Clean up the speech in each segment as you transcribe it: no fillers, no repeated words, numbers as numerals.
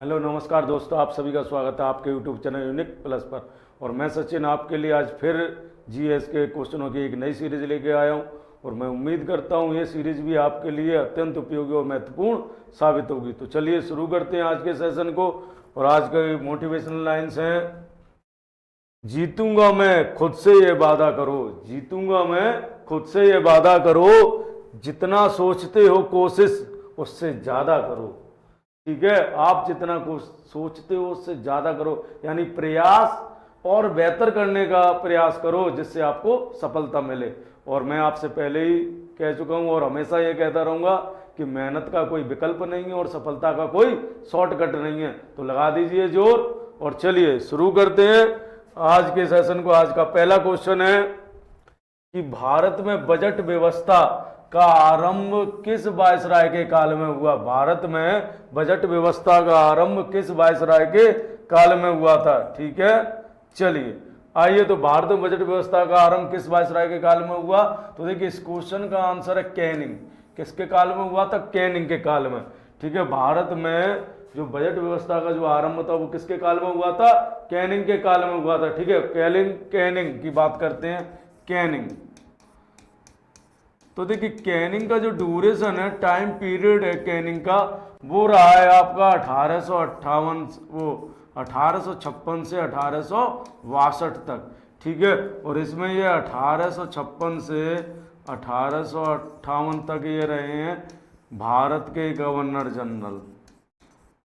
Hello नमस्कार दोस्तों, आप सभी का स्वागत है आपके यूट्यूब चैनल यूनिक प्लस पर। और मैं सचिन आपके लिए आज फिर जीएस के क्वेश्चनों की एक नई सीरीज लेके आया हूं। और मैं उम्मीद करता हूं ये सीरीज भी आपके लिए अत्यंत उपयोगी और महत्वपूर्ण साबित होगी। तो चलिए शुरू करते हैं आज के सेशन को। और आज के मोटिवेशनल लाइन्स हैं, जीतूंगा मैं खुद से ये वादा करो, जीतूंगा मैं खुद से ये वादा करो, जितना सोचते हो कोशिश उससे ज़्यादा करो। ठीक है, आप जितना कुछ सोचते हो उससे ज्यादा करो, यानी प्रयास और बेहतर करने का प्रयास करो जिससे आपको सफलता मिले। और मैं आपसे पहले ही कह चुका हूं और हमेशा ये कहता रहूंगा कि मेहनत का कोई विकल्प नहीं है और सफलता का कोई शॉर्टकट नहीं है। तो लगा दीजिए जोर और चलिए शुरू करते हैं आज के सेशन को। आज का पहला क्वेश्चन है कि भारत में बजट व्यवस्था का आरंभ किस वायसराय के काल में हुआ। भारत में बजट व्यवस्था का आरंभ किस वायसराय के काल में हुआ था। ठीक है, चलिए आइए। तो भारत में बजट व्यवस्था का आरंभ किस वायसराय के काल में हुआ, तो देखिए इस क्वेश्चन का आंसर है कैनिंग। किसके काल में हुआ था? कैनिंग के काल में। ठीक है, भारत में जो बजट व्यवस्था का जो आरंभ था वो किसके काल में हुआ था? कैनिंग के काल में हुआ था। ठीक है, कैनिंग की बात करते हैं। कैनिंग, तो देखिए कैनिंग का जो ड्यूरेशन है, टाइम पीरियड है कैनिंग का, वो रहा है आपका 1856 से 1862 तक। ठीक है, और इसमें ये 1856 से 1858 तक ये रहे हैं भारत के गवर्नर जनरल।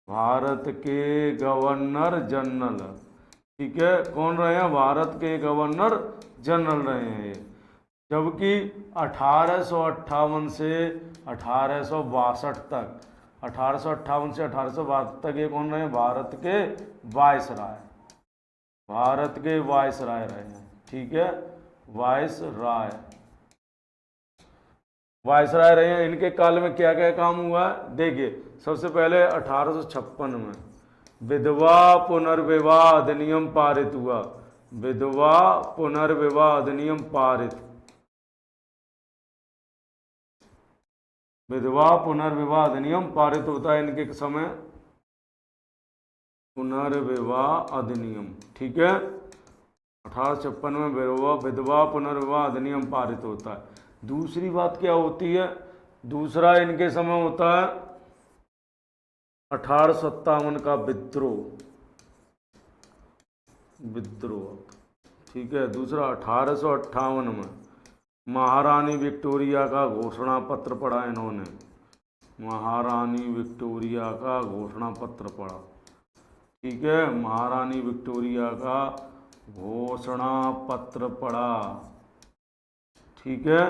भारत के गवर्नर जनरल, ठीक है, कौन रहे हैं? भारत के गवर्नर जनरल रहे हैं ये। जबकि 1858 से 1862 तक, 1858 से 1862 तक ये कौन रहे हैं? भारत के वायसराय, भारत के वायसराय रहे हैं। ठीक है, वायसराय, वायसराय रहे हैं। इनके काल में क्या क्या काम हुआ है देखिए। सबसे पहले 1856 में विधवा पुनर्विवाह अधिनियम पारित हुआ। विधवा पुनर्विवाह अधिनियम पारित, विधवा पुनर्विवाह अधिनियम पारित होता है इनके समय, पुनर्विवाह अधिनियम। ठीक है, 1856 में विधवा पुनर्विवाह अधिनियम पारित होता है। दूसरी बात क्या होती है? दूसरा इनके समय होता है 1857 का विद्रोह, विद्रोह। ठीक है, दूसरा 1858 में महारानी विक्टोरिया का घोषणा पत्र पढ़ा इन्होंने, महारानी विक्टोरिया का घोषणा पत्र पढ़ा। ठीक है, महारानी विक्टोरिया का घोषणा पत्र पढ़ा। ठीक है,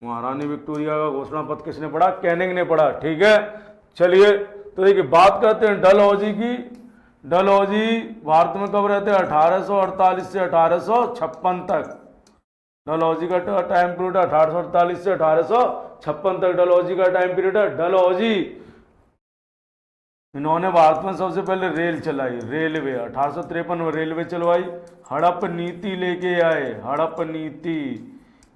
महारानी विक्टोरिया का घोषणा पत्र किसने पढ़ा? कैनिंग ने पढ़ा। ठीक है, चलिए तो देखिए बात करते हैं डलहौजी की। डलहौजी भारत में कब रहते हैं? 1848 से 1856 तक। डलहौजी का टाइम पीरियड 1848 से 1856 तक डलहौजी का टाइम पीरियड है। डलहौजी, इन्होंने भारत में सबसे पहले रेल चलाई, रेलवे 1853 में रेलवे चलवाई। हड़प नीति लेके आए, हड़प नीति।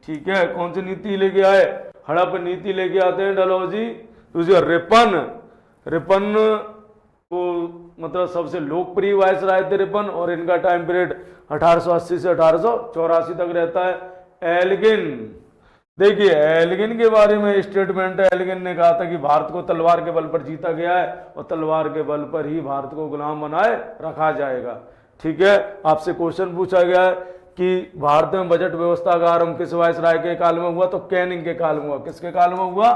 ठीक है, कौन सी नीति लेके आए? हड़प नीति लेके आते हैं डलहौजी। दूसरी रिपन, रिपन को मतलब सबसे लोकप्रिय वायसराय थे रिपन, और इनका टाइम पीरियड 1880 से 1884 तक रहता है। एल्गिन, देखिए एल्गिन के बारे में स्टेटमेंट है। एल्गिन ने कहा था कि भारत को तलवार के बल पर जीता गया है और तलवार के बल पर ही भारत को गुलाम बनाए रखा जाएगा। ठीक है, आपसे क्वेश्चन पूछा गया है कि भारत में बजट व्यवस्था का आरंभ किस वायसराय के काल में हुआ, तो कैनिंग के काल में हुआ। किसके काल में हुआ?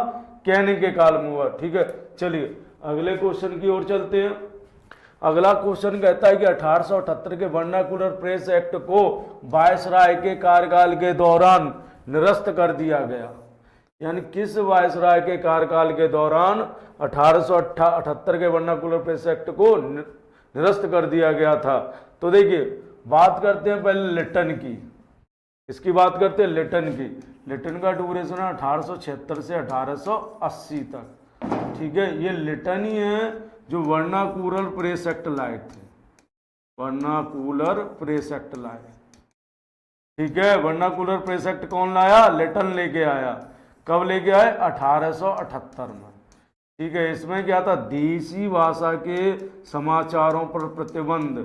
कैनिंग के काल में हुआ। ठीक है, चलिए अगले क्वेश्चन की ओर चलते हैं। अगला क्वेश्चन कहता है कि 1878 के वर्नाकुलर प्रेस एक्ट को वायसराय के कार्यकाल के दौरान निरस्त कर दिया गया। यानी किस वायसराय के कार्यकाल के दौरान 1878 के वर्नाकुलर प्रेस एक्ट को निरस्त कर दिया गया था? तो देखिए बात करते हैं पहले लिटन की। इसकी बात करते हैं लिटन की। लिटन का ड्यूरेशन है 1876 से 1880 तक। ठीक है, ये लिटन ही है जो वर्नाकुलर प्रेस एक्ट लाए थे, वर्नाकुलर प्रेस एक्ट लाए। ठीक है, वर्नाकुलर प्रेस एक्ट कौन लाया? लिटन लेके आया। कब लेके आए? 1878 में। ठीक है, इसमें क्या था, देसी भाषा के समाचारों पर प्रतिबंध,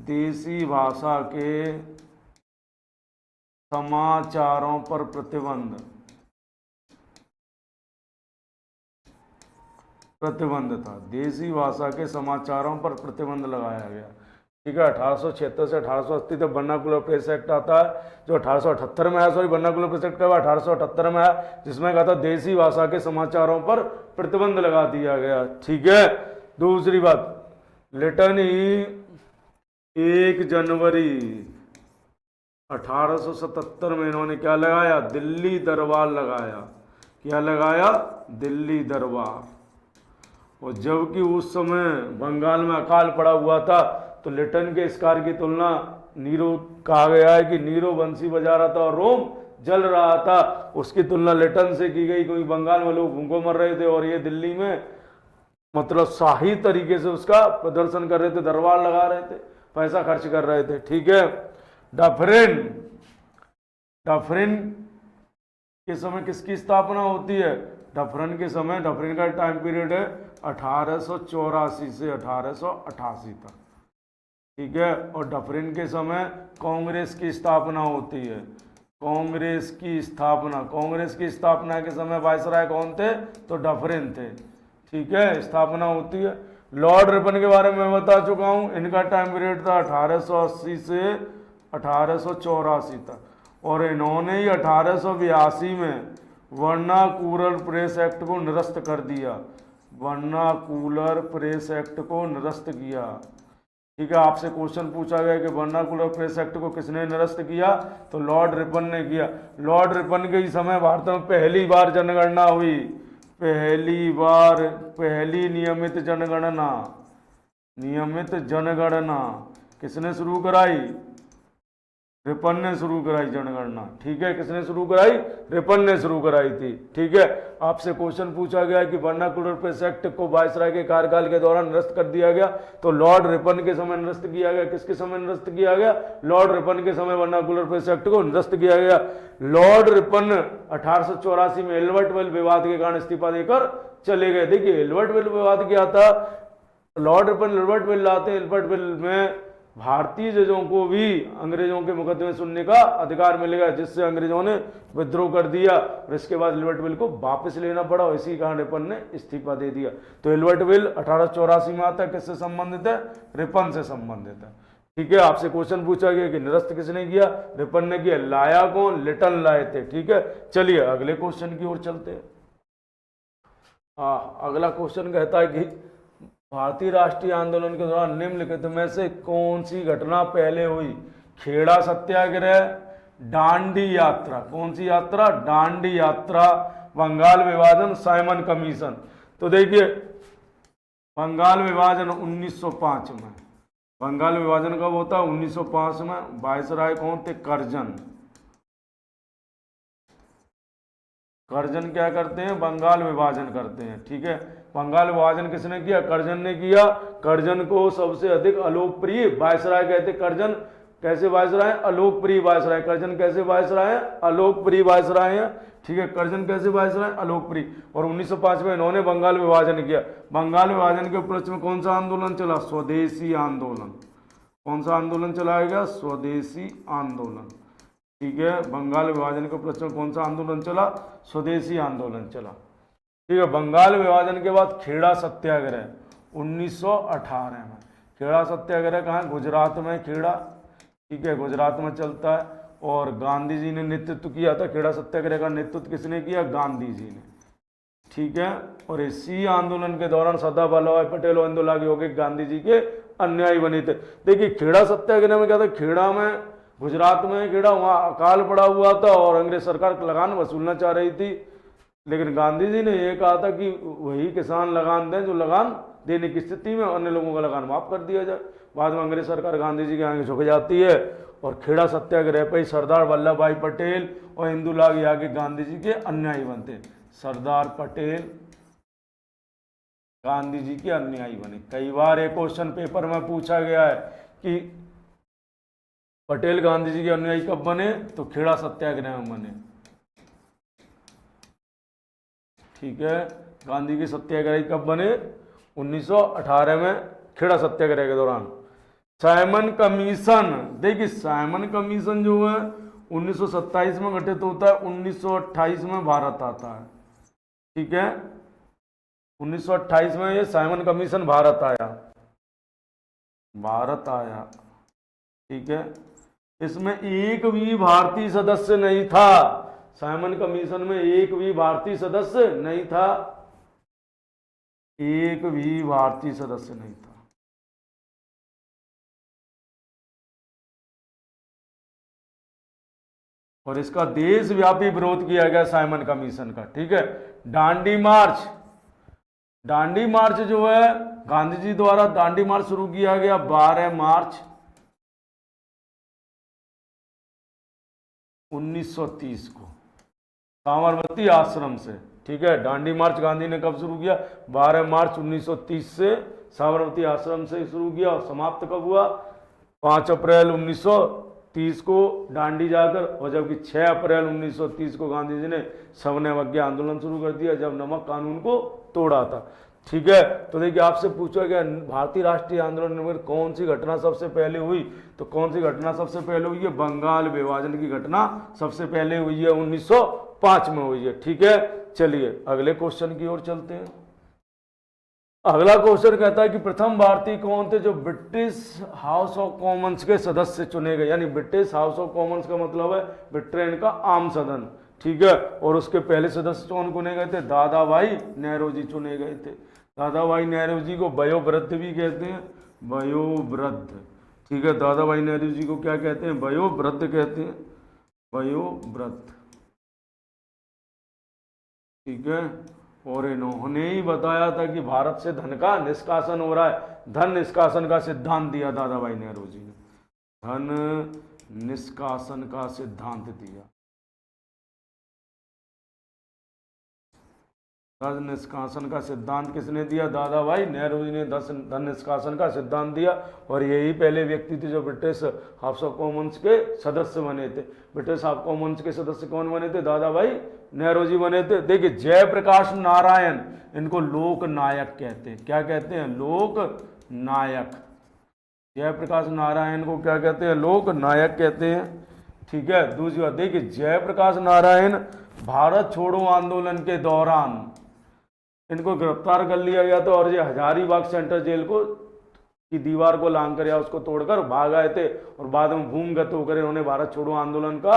देसी भाषा के समाचारों पर प्रतिबंध, प्रतिबंध था, देसी भाषा के समाचारों पर प्रतिबंध लगाया गया। ठीक है, 1876 से 1880 तक वर्नाकुलर प्रेस एक्ट आता है, जो 1878 में आया, सॉरी वर्नाकुलर प्रेस एक्ट का 1878 में आया, जिसमें कहा था देसी भाषा के समाचारों पर प्रतिबंध लगा दिया गया। ठीक है, दूसरी बात, लिटन ही 1 जनवरी 1877 में इन्होंने क्या लगाया, दिल्ली दरबार लगाया। क्या लगाया, दिल्ली दरबार। और जबकि उस समय बंगाल में अकाल पड़ा हुआ था, तो लिटन के इस कार्य की तुलना नीरो, कहा गया है कि नीरो बंसी बजा रहा था और रोम जल रहा था, उसकी तुलना लिटन से की गई, क्योंकि बंगाल में लोग भूखों मर रहे थे और ये दिल्ली में मतलब शाही तरीके से उसका प्रदर्शन कर रहे थे, दरबार लगा रहे थे, पैसा खर्च कर रहे थे। ठीक है, डफरिन, डफरिन के समय किसकी स्थापना होती है, डफरिन के समय, डफरिन का टाइम पीरियड है 1884 से 1888 तक। ठीक है, और डफरिन के समय कांग्रेस की स्थापना होती है, कांग्रेस की स्थापना, कांग्रेस की स्थापना के समय वायसराय कौन थे, तो डफरिन थे। ठीक है, स्थापना होती है। लॉर्ड रिपन के बारे में मैं बता चुका हूँ, इनका टाइम पीरियड था 1880 से 1884 तक, और इन्होंने ही 1882 में वर्नाकुलर प्रेस एक्ट को निरस्त कर दिया, वर्नाकुलर प्रेस एक्ट को निरस्त किया। ठीक है, आपसे क्वेश्चन पूछा गया कि वर्नाकुलर प्रेस एक्ट को किसने निरस्त किया, तो लॉर्ड रिपन ने किया। लॉर्ड रिपन के ही समय भारत में पहली बार जनगणना हुई, पहली बार, पहली नियमित जनगणना, नियमित जनगणना किसने शुरू कराई, रिपन ने शुरू कराई जनगणना। ठीक है, किसने शुरू कराई, रिपन ने शुरू कराई थी। ठीक है, आपसे क्वेश्चन पूछा गया कि वर्नाकुलर प्रेस एक्ट को वायसराय के कार्यकाल के दौरान निरस्त कर दिया गया, तो लॉर्ड रिपन के समय निरस्त किया गया। किसके समय निरस्त किया गया, लॉर्ड रिपन के समय वर्नाकुलर प्रेस एक्ट को निरस्त किया गया। लॉर्ड रिपन 1884 में एल्बर्ट वेल विवाद के कारण इस्तीफा देकर चले गए। देखिए एल्बर्ट वेल विवाद क्या था, लॉर्ड रिपन एल्बर्ट वेल लाते, एल्बर्ट वेल में भारतीय जजों को भी अंग्रेजों के मुकदमे सुनने का अधिकार मिलेगा, जिससे अंग्रेजों ने विद्रोह कर दिया और इसके बाद एल्बर्ट विल को वापस लेना पड़ा, और इसी कारण रिपन ने इस्तीफा दे दिया। तो एल्बर्ट विल 1884 में आता है, किससे संबंधित है, रिपन से संबंधित है। ठीक है, आपसे क्वेश्चन पूछा गया कि निरस्त किसने किया, रिपन ने किया। लाया कौन, लिटन लाए थे। ठीक है, चलिए अगले क्वेश्चन की ओर चलते हैं। अगला क्वेश्चन कहता है कि भारतीय राष्ट्रीय आंदोलन के दौरान निम्नलिखित में से कौन सी घटना पहले हुई, खेड़ा सत्याग्रह, डांडी यात्रा, कौन सी यात्रा, डांडी यात्रा, बंगाल विभाजन, साइमन कमीशन। तो देखिए बंगाल विभाजन 1905 में, बंगाल विभाजन कब होता है, 1905 में। वायसराय कौन थे, कर्जन। कर्जन क्या करते हैं, बंगाल विभाजन करते हैं। ठीक है, बंगाल विभाजन किसने किया, कर्जन ने किया। कर्जन को सबसे अधिक अलोकप्रिय वायसराय कहते। कर्जन कैसे वायसराय, अलोकप्रिय वायसराय। कर्जन कैसे वायसराय है, अलोकप्रिय वायसराय है। ठीक है, कर्जन कैसे वायसराय, अलोकप्रिय। और 1905 में इन्होंने बंगाल विभाजन किया। बंगाल विभाजन के उपलक्ष्य में कौन सा आंदोलन चला, स्वदेशी आंदोलन। कौन सा आंदोलन चलाया गया, स्वदेशी आंदोलन। ठीक है, बंगाल विभाजन के उपलक्ष्य में कौन सा आंदोलन चला, स्वदेशी आंदोलन चला। ठीक है, बंगाल विभाजन के बाद खेड़ा सत्याग्रह 1918 में। खेड़ा सत्याग्रह कहाँ है, गुजरात में, खेड़ा। ठीक है, गुजरात में चलता है, और गांधी जी ने नेतृत्व किया था। खेड़ा सत्याग्रह का नेतृत्व किसने किया, गांधी जी ने। ठीक है, और इसी आंदोलन के दौरान सरदार वल्लभ भाई पटेल और इंदिरा गांधी गांधी जी के अनुयायी बने थे। देखिए खेड़ा सत्याग्रह में क्या था, खेड़ा में, गुजरात में खेड़ा, वहाँ अकाल पड़ा हुआ था और अंग्रेज सरकार लगान वसूलना चाह रही थी, लेकिन गांधी जी ने यह कहा था कि वही किसान लगान दें जो लगान देने की स्थिति में, अन्य लोगों का लगान माफ कर दिया जाए। बाद में अंग्रेज सरकार गांधी जी के आगे झुक जाती है, और खेड़ा सत्याग्रह पर सरदार वल्लभ भाई पटेल और इंदिरा गांधी गांधी जी के अनुयायी बनते हैं। सरदार पटेल गांधी जी के अनुयायी बने। कई बार एक क्वेश्चन पेपर में पूछा गया है कि पटेल गांधी जी के अनुयायी कब बने, तो खेड़ा सत्याग्रह में बने। ठीक है, गांधी के सत्याग्रही कब बने? 1918 में खेड़ा सत्याग्रह के दौरान। साइमन कमीशन, देखिए साइमन कमीशन जो है 1927 में गठित होता है, 1928 में भारत आता है। ठीक है, 1928 में ये साइमन कमीशन भारत आया। ठीक है, इसमें एक भी भारतीय सदस्य नहीं था। साइमन कमीशन में एक भी भारतीय सदस्य नहीं था, एक भी भारतीय सदस्य नहीं था। और इसका देशव्यापी विरोध किया गया साइमन कमीशन का। ठीक है, दांडी मार्च जो है गांधी जी द्वारा दांडी मार्च शुरू किया गया 12 मार्च 1930 को साबरमती आश्रम से। ठीक है, दांडी मार्च गांधी ने कब शुरू किया? 12 मार्च 1930 से साबरमती आश्रम से शुरू किया और समाप्त कब हुआ? 5 अप्रैल 1930 को दांडी जाकर। और जबकि 6 अप्रैल 1930 को गांधी जी ने सविनय अवज्ञा आंदोलन शुरू कर दिया, जब नमक कानून को तोड़ा था। ठीक है, तो देखिए आपसे पूछा गया भारतीय राष्ट्रीय आंदोलन में कौन सी घटना सबसे पहले हुई, तो कौन सी घटना सबसे पहले हुई है? बंगाल विभाजन की घटना सबसे पहले हुई है, 1905 में हुई है। ठीक है, चलिए अगले क्वेश्चन की ओर चलते हैं। अगला क्वेश्चन कहता है कि प्रथम भारतीय कौन थे जो ब्रिटिश हाउस ऑफ कॉमन्स के सदस्य चुने गए? यानी ब्रिटिश हाउस ऑफ कॉमन्स का मतलब है ब्रिटेन का आम सदन। ठीक है, और उसके पहले सदस्य कौन चुने गए थे? दादा भाई नेहरू जी चुने गए थे। दादा भाई नेहरू जी को वयोवृद्ध भी कहते हैं, वयोवृद्ध। ठीक है, दादा भाई नेहरू जी को क्या कहते हैं? वयोवृद्ध कहते हैं, वयोवृद्ध। ठीक है, और इन्होंने ही बताया था कि भारत से धन का निष्कासन हो रहा है। धन निष्कासन का सिद्धांत दिया दादा भाई नेहरू जी ने, धन निष्कासन का सिद्धांत दिया। धन निष्कासन का सिद्धांत किसने दिया? दादा भाई नेहरू जी ने धन निष्कासन का सिद्धांत दिया। और यही पहले व्यक्ति थे जो ब्रिटिश हाउस ऑफ कॉमन्स के सदस्य बने थे। ब्रिटिश हाउस ऑफ कॉमन्स के सदस्य कौन बने थे? दादा भाई नेहरू जी बने थे। देखिए जयप्रकाश नारायण, इनको लोक नायक कहते हैं। क्या कहते हैं? लोक नायक। जयप्रकाश नारायण को क्या कहते हैं? लोक नायक कहते हैं। ठीक है, दूसरी बात देखिए, जयप्रकाश नारायण भारत छोड़ो आंदोलन के दौरान इनको गिरफ्तार कर लिया गया था और ये हजारीबाग सेंट्रल जेल को की दीवार को लांघकर या उसको तोड़कर भाग आए थे। और बाद में भूमिगत होकर इन्होंने भारत छोड़ो आंदोलन का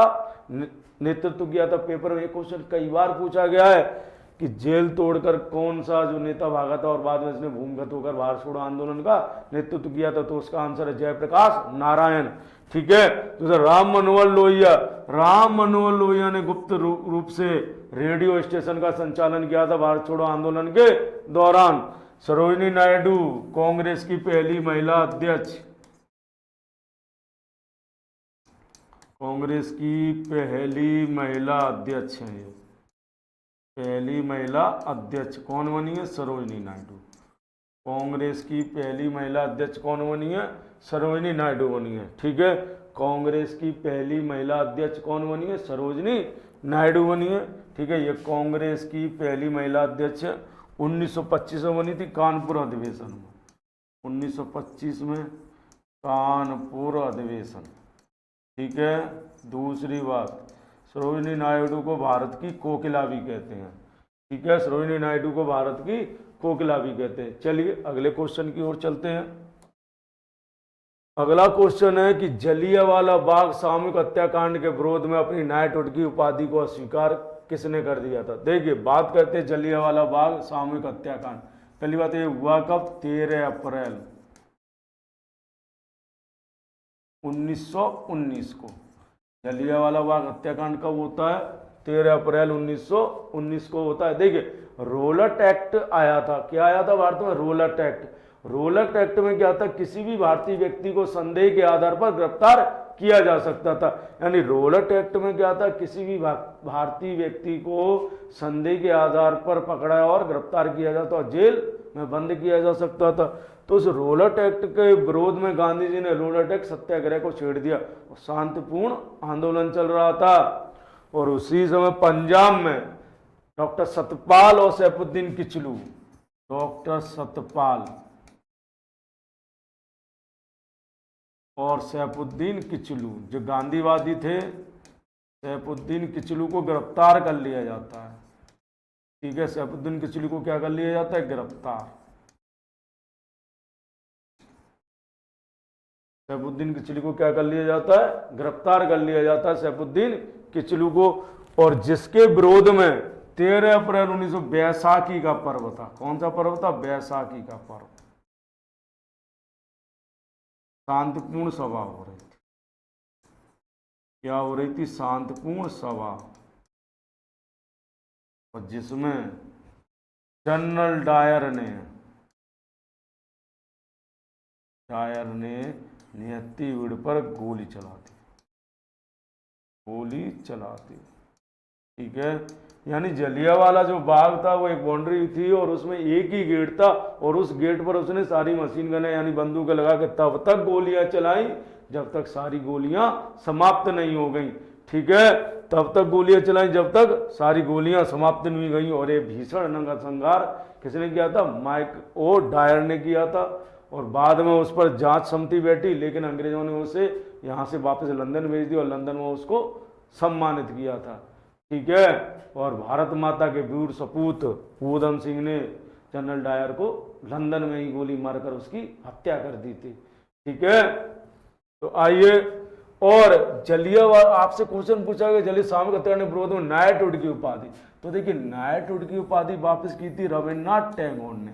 नेतृत्व किया था। पेपर में एक क्वेश्चन कई बार पूछा गया है कि जेल तोड़कर कौन सा जो नेता भागा था और बाद में इसने भूमिगत होकर भारत छोड़ो आंदोलन का नेतृत्व किया था, तो उसका आंसर है जयप्रकाश नारायण। ठीक है, तो राम मनोहर लोहिया, राम मनोहर लोहिया ने गुप्त रूप से रेडियो स्टेशन का संचालन किया था भारत छोड़ो आंदोलन के दौरान। सरोजिनी नायडू कांग्रेस की पहली महिला अध्यक्ष, कांग्रेस की पहली महिला अध्यक्ष है। पहली महिला अध्यक्ष कौन बनी है? सरोजिनी नायडू। कांग्रेस की पहली महिला अध्यक्ष कौन बनी है? सरोजिनी नायडू बनी है। ठीक है, कांग्रेस की पहली महिला अध्यक्ष कौन बनी है? सरोजिनी नायडू बनी है। ठीक है, ये कांग्रेस की पहली महिला अध्यक्ष 1925 में बनी थी, कानपुर अधिवेशन में। 1925 में कानपुर अधिवेशन। ठीक है, दूसरी बात, सरोजिनी नायडू को भारत की कोकिला भी कहते हैं। ठीक है, सरोजिनी नायडू को भारत की कोकिला भी कहते हैं। चलिए अगले क्वेश्चन की ओर चलते हैं। अगला क्वेश्चन है कि जलियांवाला बाग सामूहिक हत्याकांड के विरोध में अपनी नाइटहुड की उपाधि को अस्वीकार किसने कर दिया था? देखिए बात करते हैं जलियांवाला बाग सामूहिक हत्याकांड। पहली बात ये हुआ कब? 13 अप्रैल 1919 को। जलियांवाला बाग हत्याकांड कब होता है? 13 अप्रैल 1919 को होता है। देखिए रोलट एक्ट आया था। क्या आया था भारत में? Rowlatt act. रोलट एक्ट में क्या था? किसी भी भारतीय व्यक्ति को संदेह के आधार पर गिरफ्तार किया जा सकता था। यानी रोलट एक्ट में क्या था? किसी भी भारतीय व्यक्ति को संदेह के आधार पर पकड़ा और गिरफ्तार किया जाता और जेल में बंद किया जा सकता था। तो उस रोलट एक्ट के विरोध में गांधी जी ने रोलट एक्ट सत्याग्रह को छेड़ दिया और शांतिपूर्ण आंदोलन चल रहा था। और उसी समय पंजाब में डॉक्टर सतपाल और सैफुद्दीन किचलू, डॉक्टर सतपाल और सैफुद्दीन किचलू जो गांधीवादी थे, सैफुद्दीन किचलू को गिरफ्तार कर लिया जाता है। ठीक है, सैफुद्दीन किचलू को क्या कर लिया जाता है? गिरफ्तार। सैफुद्दीन किचलू को क्या कर लिया जाता है? गिरफ्तार कर लिया जाता है सैफुद्दीन किचलू को। और जिसके विरोध में 13 अप्रैल 1900 बैसाखी का पर्व था। कौन सा पर्व था? बैसाखी का पर्व। शांतिपूर्ण सभा हो रही थी। क्या हो रही थी? शांतिपूर्ण सभा, और जिसमें जनरल डायर ने नियति भीड़ पर गोली चला दी। ठीक है, यानी जलियांवाला जो बाग था वो एक बाउंड्री थी और उसमें एक ही गेट था, और उस गेट पर उसने सारी मशीन गनें यानी बंदूकें लगा के तब तक गोलियां चलाई जब तक सारी गोलियां समाप्त नहीं हो गई। ठीक है, तब तक गोलियां चलाई जब तक सारी गोलियां समाप्त नहीं गई। और ये भीषण नरसंहार किसने किया था? माइक ओ डायर ने किया था। और बाद में उस पर जांच समिति बैठी, लेकिन अंग्रेजों ने उसे यहाँ से वापस लंदन भेज दिया और लंदन में उसको सम्मानित किया था। ठीक है, और भारत माता के वीर सपूत ऊधम सिंह ने जनरल डायर को लंदन में ही गोली मारकर उसकी हत्या कर दी थी। ठीक है, तो आइए, और जलियांवाला आपसे क्वेश्चन पूछा गया जलिया सामूहिक हत्याकांड के विरोध में नाइटहुड की उपाधि। तो देखिए, नाइटहुड की उपाधि वापस की थी रविन्द्रनाथ टैगोर ने।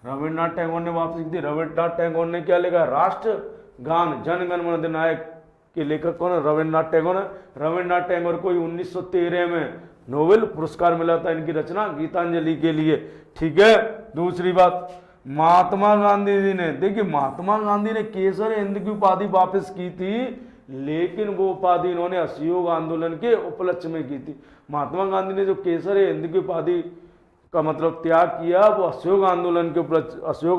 रविन्द्रनाथ टैगोर ने वापस की थी। रविन्द्रनाथ टैगोर ने क्या लिखा? राष्ट्रगान जन गण मन अधिनायक के लेखक कौन है? रविन्द्रनाथ टैगोर है। रविन्द्रनाथ टैगोर को 1913 में नोबेल पुरस्कार मिला था इनकी रचना गीतांजलि के लिए। ठीक है, दूसरी बात, महात्मा गांधी जी ने, देखिए महात्मा गांधी ने केसर हिंद की उपाधि वापस की थी, लेकिन वो उपाधि इन्होंने असहयोग आंदोलन के उपलक्ष्य में की थी। महात्मा गांधी ने जो केसर हिंद की उपाधि का मतलब त्याग किया वो असहयोग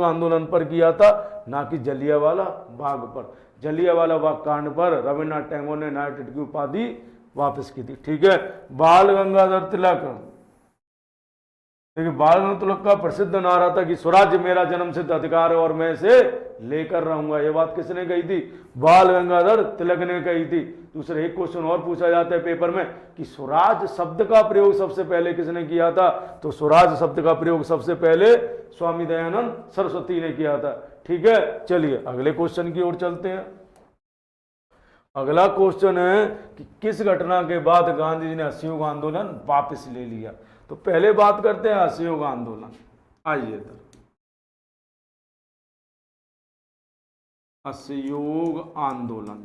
आंदोलन पर किया था, ना कि जलियांवाला बाग पर। जलियांवाला बाग कांड पर रविन्द्रनाथ टैगोर ने नाइटहुड की उपाधि वापस की थी। ठीक है, बाल गंगाधर तिलक, देखिए बाल गंगाधर तिलक का प्रसिद्ध नारा था कि स्वराज्य मेरा जन्मसिद्ध अधिकार है और मैं इसे लेकर रहूंगा। ये बात किसने कही थी? बाल गंगाधर तिलक ने कही थी। दूसरे एक क्वेश्चन और पूछा जाता है पेपर में कि स्वराज शब्द का प्रयोग सबसे पहले किसने किया था? तो स्वराज शब्द का प्रयोग सबसे पहले स्वामी दयानंद सरस्वती ने किया था। ठीक है, चलिए अगले क्वेश्चन की ओर चलते हैं। अगला क्वेश्चन है कि किस घटना के बाद गांधी जी ने असहयोग आंदोलन वापस ले लिया? तो पहले बात करते हैं असहयोग आंदोलन। आइए इधर, असहयोग आंदोलन।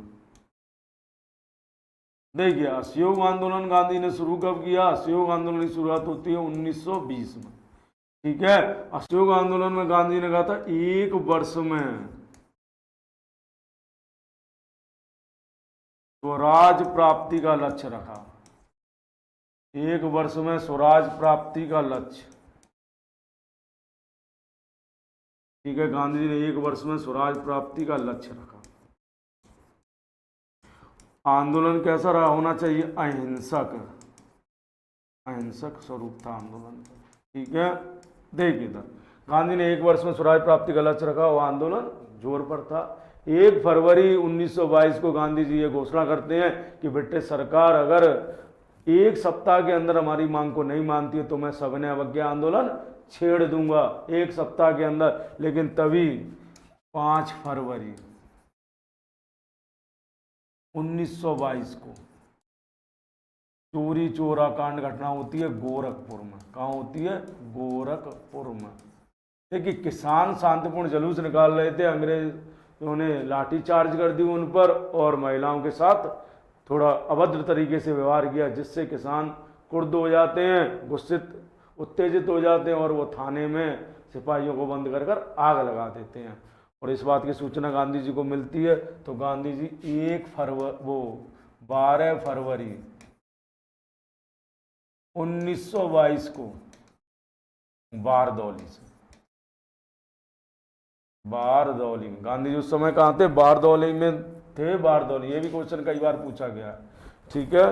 देखिए, असहयोग आंदोलन गांधी ने शुरू कब किया? असहयोग आंदोलन की शुरुआत होती है 1920 में। ठीक है, असहयोग आंदोलन में गांधी ने कहा था एक वर्ष में स्वराज प्राप्ति का लक्ष्य रखा। एक वर्ष में स्वराज प्राप्ति का लक्ष्य। ठीक है, गांधी जी ने एक वर्ष में स्वराज प्राप्ति का लक्ष्य रखा। आंदोलन कैसा रहा होना चाहिए? अहिंसक, अहिंसक स्वरूप था आंदोलन। ठीक है, देखिए इधर गांधी ने एक वर्ष में स्वराज प्राप्ति का लक्ष्य रखा। वो आंदोलन जोर पर था। 1 फरवरी 1922 को गांधी जी ये घोषणा करते हैं कि ब्रिटिश सरकार अगर एक सप्ताह के अंदर हमारी मांग को नहीं मानती है तो मैं सविनय अवज्ञा आंदोलन छेड़ दूंगा, एक सप्ताह के अंदर। लेकिन तभी 5 फरवरी 1922 को चोरी चोरा कांड घटना होती है गोरखपुर में। कहाँ होती है? गोरखपुर में। देखिए, किसान शांतिपूर्ण जुलूस निकाल रहे थे, अंग्रेजों ने लाठी चार्ज कर दी उन पर और महिलाओं के साथ थोड़ा अभद्र तरीके से व्यवहार किया, जिससे किसान क्रुद्ध हो जाते हैं, गुस्सित उत्तेजित हो जाते हैं और वो थाने में सिपाहियों को बंद कर आग लगा देते हैं। और इस बात की सूचना गांधी जी को मिलती है तो गांधी जी 12 फरवरी 1922 को बारदौली से, बारदौली में, गांधी जी उस समय कहाँ थे? बारदौली में थे। बारदौली, ये भी क्वेश्चन कई बार पूछा गया है। ठीक है,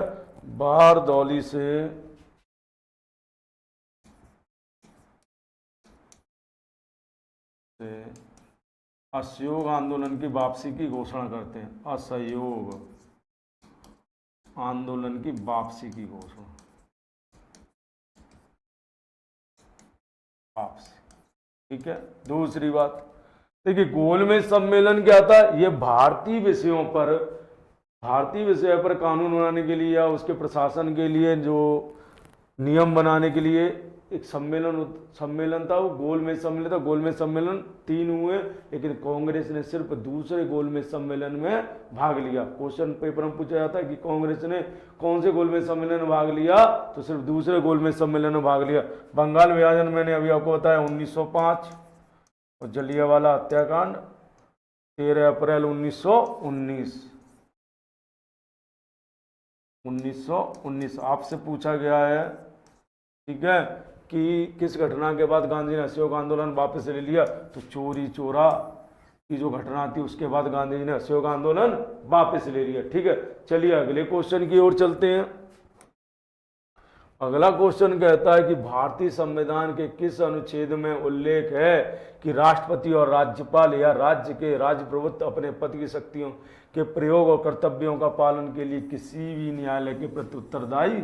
बारदौली से से असहयोग आंदोलन की वापसी की घोषणा करते हैं। असहयोग आंदोलन की वापसी की घोषणा, वापसी, ठीक है। दूसरी बात देखिए, गोलमेज सम्मेलन क्या था, ये भारतीय विषयों पर कानून बनाने के लिए या उसके प्रशासन के लिए जो नियम बनाने के लिए एक सम्मेलन था, वो गोलमेज सम्मेलन था। गोलमेज सम्मेलन 3 हुए, लेकिन कांग्रेस ने सिर्फ दूसरे गोलमेज सम्मेलन में भाग लिया। क्वेश्चन पेपर में पूछा जाता है कि कांग्रेस ने कौन से गोलमेज सम्मेलन में भाग लिया, तो सिर्फ दूसरे गोलमेज सम्मेलन में भाग लिया। बंगाल विभाजन मैंने अभी आपको बताया 1905, और जलियांवाला हत्याकांड 13 अप्रैल 1919 आपसे पूछा गया है, ठीक है, कि किस घटना के बाद गांधी ने असहयोग आंदोलन वापस ले लिया, तो चोरी चोरा की जो घटना थी उसके बाद गांधी जी ने असहयोग आंदोलन वापस ले लिया, ठीक है। चलिए अगले क्वेश्चन की ओर चलते हैं। अगला क्वेश्चन कहता है कि भारतीय संविधान के किस अनुच्छेद में उल्लेख है कि राष्ट्रपति और राज्यपाल या राज्य के राजप्रभुत्व अपने पद की शक्तियों के प्रयोग और कर्तव्यों का पालन के लिए किसी भी न्यायालय के प्रति उत्तरदायी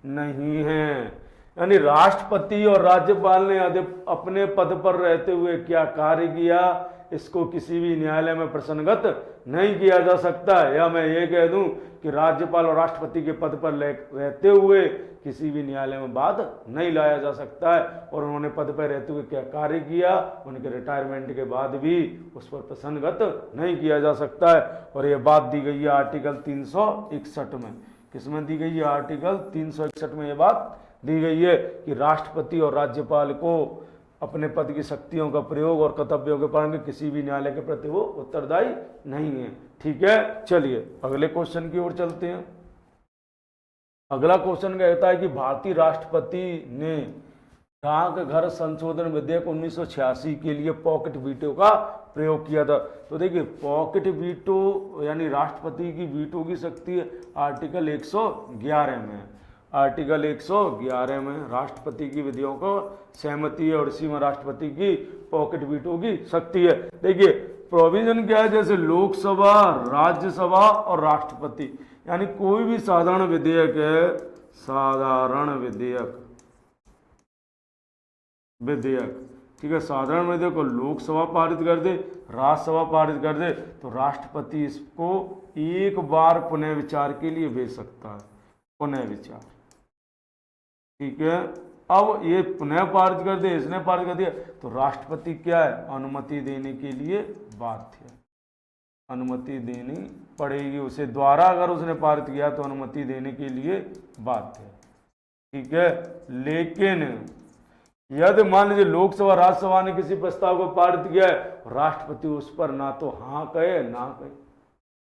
नहीं है। यानी राष्ट्रपति और राज्यपाल ने अपने पद पर रहते हुए क्या कार्य किया, इसको किसी भी न्यायालय में प्रसंगत नहीं किया जा सकता। या मैं ये कह दूं कि राज्यपाल और राष्ट्रपति के पद पर रहते हुए किसी भी न्यायालय में बात नहीं लाया जा सकता है। और उन्होंने पद पर रहते हुए क्या कार्य किया, उनके रिटायरमेंट के बाद भी उस पर प्रसंगत नहीं किया जा सकता है। और ये बात दी गई है आर्टिकल 361 में। किसमें दी गई है? आर्टिकल 361 में ये बात दी गई है कि राष्ट्रपति और राज्यपाल को अपने पद की शक्तियों का प्रयोग और कर्तव्यों के पालन के किसी भी न्यायालय के प्रति वो उत्तरदायी नहीं है, ठीक है। चलिए अगले क्वेश्चन की ओर चलते हैं। अगला क्वेश्चन कहता है कि भारतीय राष्ट्रपति ने डाकघर संशोधन विधेयक 1986 के लिए पॉकेट वीटो का प्रयोग किया था। तो देखिए पॉकेट वीटो यानी राष्ट्रपति की वीटो की शक्ति आर्टिकल 111 में, आर्टिकल 111 में राष्ट्रपति की विधियों को सहमति है और इसी में राष्ट्रपति की पॉकेट वीटो की शक्ति है। देखिए प्रोविजन क्या है, जैसे लोकसभा, राज्यसभा और राष्ट्रपति, यानी कोई भी साधारण विधेयक है, साधारण विधेयक, ठीक है, साधारण विधेयक को लोकसभा पारित कर दे, राज्यसभा पारित कर दे, तो राष्ट्रपति इसको एक बार पुनः विचार के लिए भेज सकता है, पुनः विचार, ठीक है। अब ये पुनः पारित कर दे, इसने पारित कर दिया, तो राष्ट्रपति क्या है, अनुमति देने के लिए बाध्य है, अनुमति देनी पड़ेगी उसे, द्वारा अगर उसने पारित किया तो अनुमति देने के लिए बाध्य है, ठीक है। लेकिन यदि मान लीजिए लोकसभा राज्यसभा ने किसी प्रस्ताव को पारित किया है, राष्ट्रपति उस पर ना तो हाँ कहे ना कहे,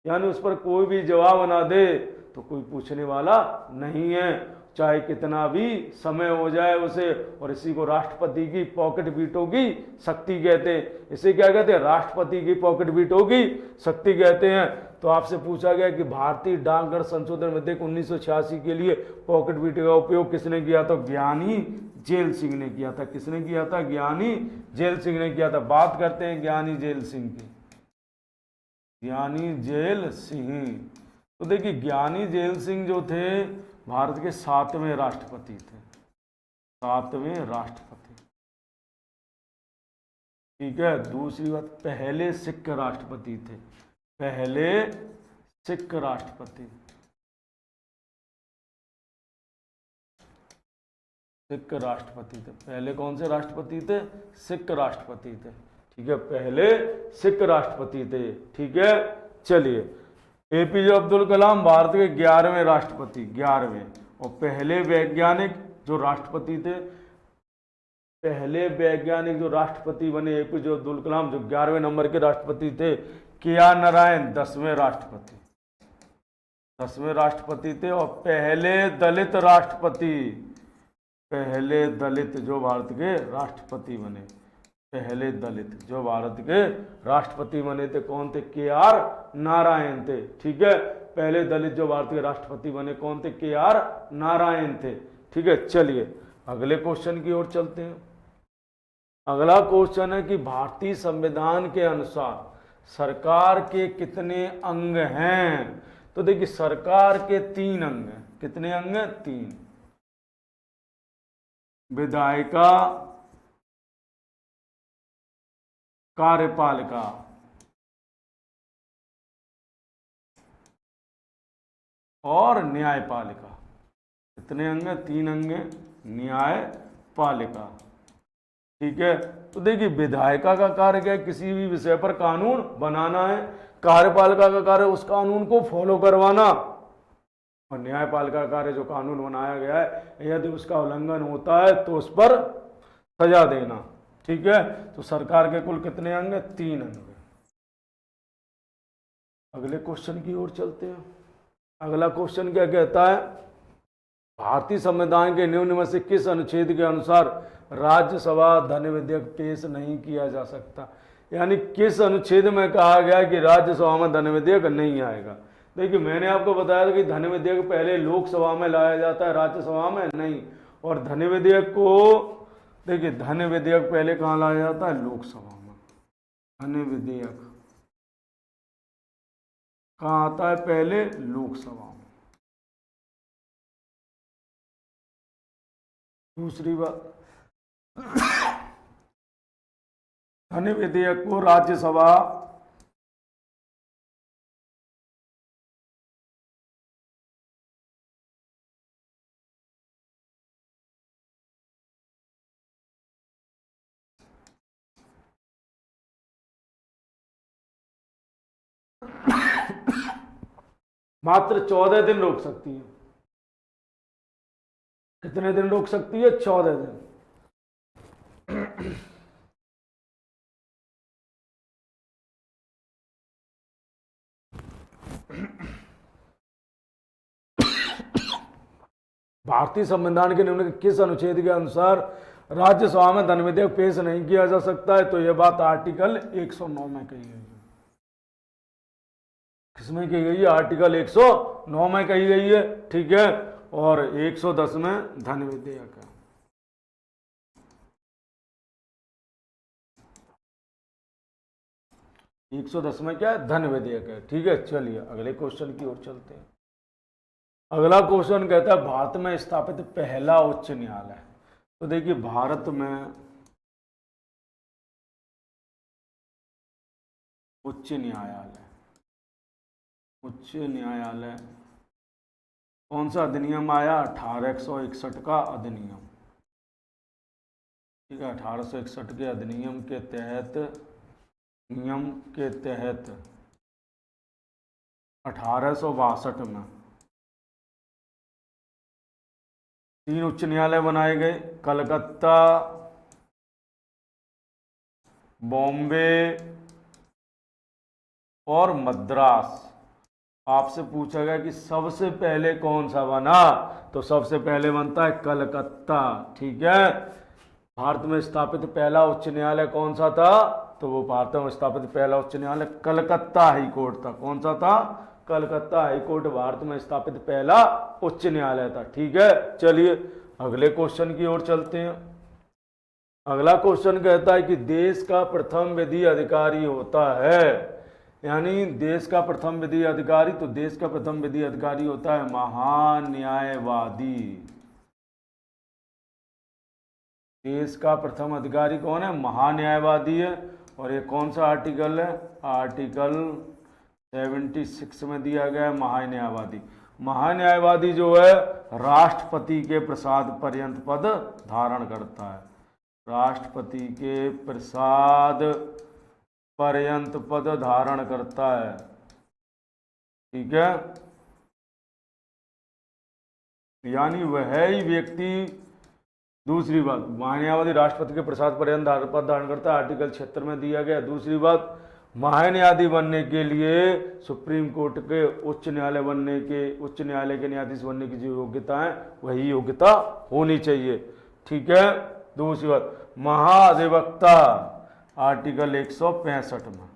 यानी उस पर कोई भी जवाब ना दे, तो कोई पूछने वाला नहीं है, चाहे कितना भी समय हो जाए उसे। और इसी को राष्ट्रपति की पॉकेट वीटो की शक्ति कहते हैं। इसे क्या कहते हैं? राष्ट्रपति की पॉकेट वीटो की शक्ति कहते हैं। तो आपसे पूछा गया कि भारतीय डाकघर संशोधन विधेयक 1986 के लिए पॉकेट वीटो का उपयोग किसने किया? तो ज्ञानी जेल सिंह ने किया था। किसने किया था? ज्ञानी जेल सिंह ने किया था। बात करते हैं ज्ञानी जेल सिंह की। ज्ञानी जेल सिंह, तो देखिए ज्ञानी जेल सिंह जो थे भारत के 7वें राष्ट्रपति थे, 7वें राष्ट्रपति, ठीक है। दूसरी बात, पहले सिख राष्ट्रपति थे, पहले सिख राष्ट्रपति, सिख राष्ट्रपति थे। पहले कौन से राष्ट्रपति थे? सिख राष्ट्रपति थे, ठीक है, पहले सिख राष्ट्रपति थे, ठीक है। चलिए एपीजे अब्दुल कलाम भारत के 11वें राष्ट्रपति, 11वें, और पहले वैज्ञानिक जो राष्ट्रपति थे, पहले वैज्ञानिक जो राष्ट्रपति बने एपीजे अब्दुल कलाम, जो 11वें नंबर के राष्ट्रपति थे। के.आर. नारायण 10वें राष्ट्रपति, 10वें राष्ट्रपति थे। और पहले दलित राष्ट्रपति, पहले दलित जो भारत के राष्ट्रपति बने, पहले दलित जो भारत के राष्ट्रपति बने थे कौन थे? के.आर. नारायण थे, ठीक है। पहले दलित जो भारत के राष्ट्रपति बने कौन थे? के.आर. नारायण थे, ठीक है। चलिए अगले क्वेश्चन की ओर चलते हैं। अगला क्वेश्चन है कि भारतीय संविधान के अनुसार सरकार के कितने अंग हैं? तो देखिए सरकार के 3 अंग हैं। कितने अंग हैं? 3। विधायिका, कार्यपालिका और न्यायपालिका। कितने अंग हैं? 3 अंग हैं। न्यायपालिका, ठीक है। तो देखिए विधायिका का कार्य क्या है? किसी भी विषय पर कानून बनाना है। कार्यपालिका का कार्य उस कानून को फॉलो करवाना, और न्यायपालिका का कार्य जो कानून बनाया गया है यदि उसका उल्लंघन होता है तो उस पर सजा देना, ठीक है। तो सरकार के कुल कितने अंग हैं? 3 अंग हैं। अगले क्वेश्चन की ओर चलते हैं। अगला क्वेश्चन क्या कहता है? भारतीय संविधान के निम्न में से किस अनुच्छेद के अनुसार राज्यसभा धन विधेयक पेश नहीं किया जा सकता? यानी किस अनुच्छेद में कहा गया कि राज्यसभा में धन विधेयक नहीं आएगा? देखिए मैंने आपको बताया था कि धन विधेयक पहले लोकसभा में लाया जाता है, राज्यसभा में नहीं। और धन विधेयक को देखिए धन विधेयक पहले कहाँ लाया जाता है? लोकसभा में। धन विधेयक कहाँ आता है? पहले लोकसभा में। दूसरी बात, धन विधेयक को राज्यसभा मात्र 14 दिन रोक सकती है। कितने दिन रोक सकती है? 14 दिन। भारतीय संविधान के निम्न किस अनुच्छेद के अनुसार राज्यसभा में धन विधेयक पेश नहीं किया जा सकता है? तो यह बात आर्टिकल 109 में कही गई है। किसमें कही गई है? आर्टिकल 109 में कही गई है, ठीक है। और 110 में धन विधेयक है। एक 110 में क्या है? धन विधेयक है, ठीक है। चलिए अगले क्वेश्चन की ओर चलते हैं। अगला क्वेश्चन कहता है भारत में स्थापित पहला उच्च न्यायालय। तो देखिए भारत में उच्च न्यायालय कौन सा अधिनियम आया? 1861 का अधिनियम, ठीक है। 1861 के अधिनियम के तहत 1862 में 3 उच्च न्यायालय बनाए गए। कलकत्ता, बॉम्बे और मद्रास। आपसे पूछा गया कि सबसे पहले कौन सा बना? तो सबसे पहले बनता है कलकत्ता, ठीक है। भारत में स्थापित पहला उच्च न्यायालय कौन सा था? तो वो भारत में स्थापित पहला उच्च न्यायालय कलकत्ता हाई कोर्ट था। कौन सा था? कलकत्ता हाई कोर्ट भारत में स्थापित पहला उच्च न्यायालय था, ठीक है। चलिए अगले क्वेश्चन की ओर चलते हैं। अगला क्वेश्चन कहता है कि देश का प्रथम विधि अधिकारी होता है, यानी देश का प्रथम विधि अधिकारी, तो देश का प्रथम विधि अधिकारी होता है महान्यायवादी। देश का प्रथम अधिकारी कौन है? महान्यायवादी है। और ये कौन सा आर्टिकल है? आर्टिकल 76 में दिया गया है महान्यायवादी। महान्यायवादी जो है राष्ट्रपति के प्रसाद पर्यंत पद धारण करता है। राष्ट्रपति के प्रसाद पर्यंत पद धारण करता है, ठीक है। यानी वह ही व्यक्ति, दूसरी बात महान्यायवादी राष्ट्रपति के प्रसाद पर्यंत पद धारण करता है, आर्टिकल 76 में दिया गया। दूसरी बात महान्यायाधीश बनने के लिए सुप्रीम कोर्ट के उच्च न्यायालय के न्यायाधीश बनने की जो योग्यता है वही योग्यता होनी चाहिए, ठीक है। दूसरी बात महाधिवक्ता आर्टिकल 165 में,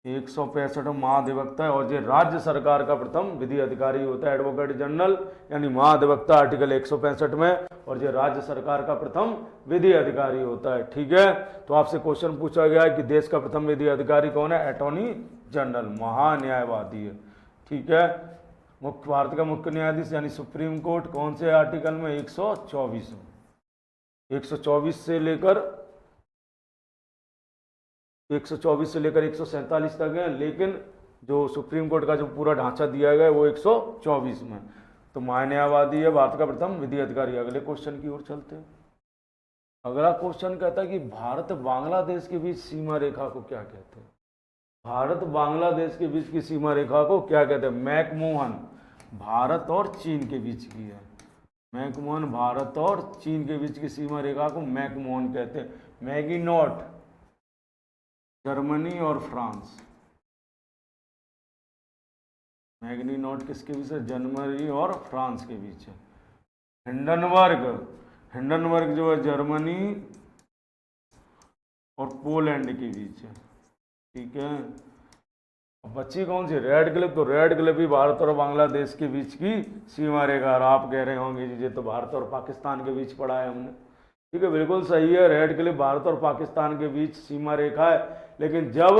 165 महाधिवक्ता है, और ये राज्य सरकार का प्रथम विधि अधिकारी होता है, एडवोकेट जनरल यानी महाधिवक्ता आर्टिकल 165 में, और ये राज्य सरकार का प्रथम विधि अधिकारी होता है। ठीक है, तो आपसे क्वेश्चन पूछा गया है कि देश का प्रथम विधि अधिकारी कौन है? अटॉर्नी जनरल, महान्यायवादी है। ठीक है, मुख्य भारत का मुख्य न्यायाधीश यानी सुप्रीम कोर्ट कौन से आर्टिकल में? 124 में। 124 से लेकर 147 तक है, लेकिन जो सुप्रीम कोर्ट का जो पूरा ढांचा दिया गया है वो 124 में। तो महान्यायवादी है भारत का प्रथम विधि अधिकारी। अगले क्वेश्चन की ओर चलते हैं। अगला क्वेश्चन कहता है कि भारत बांग्लादेश के बीच सीमा रेखा को क्या कहते हैं? भारत बांग्लादेश के बीच की सीमा रेखा को क्या कहते हैं? मैकमोहन भारत और चीन के बीच की है। मैकमोहन भारत और चीन के बीच की सीमा रेखा को मैकमोहन कहते हैं। मैगिनॉट जर्मनी और फ्रांस। मैग्नीनॉट किसके बीच है? जर्मनी और फ्रांस के बीच है। हिंडनबर्ग, हिंडनबर्ग जो है जर्मनी और पोलैंड के बीच है। ठीक है, अब बच्ची कौन सी? Radcliffe. तो रेड क्लिफ भी भारत और बांग्लादेश के बीच की सीमा रेखा। और आप कह रहे होंगे जी ये तो भारत और पाकिस्तान के बीच पढ़ा है हमने। ठीक है, बिल्कुल सही है, रेड क्लिफ भारत और पाकिस्तान के बीच सीमा रेखा है, लेकिन जब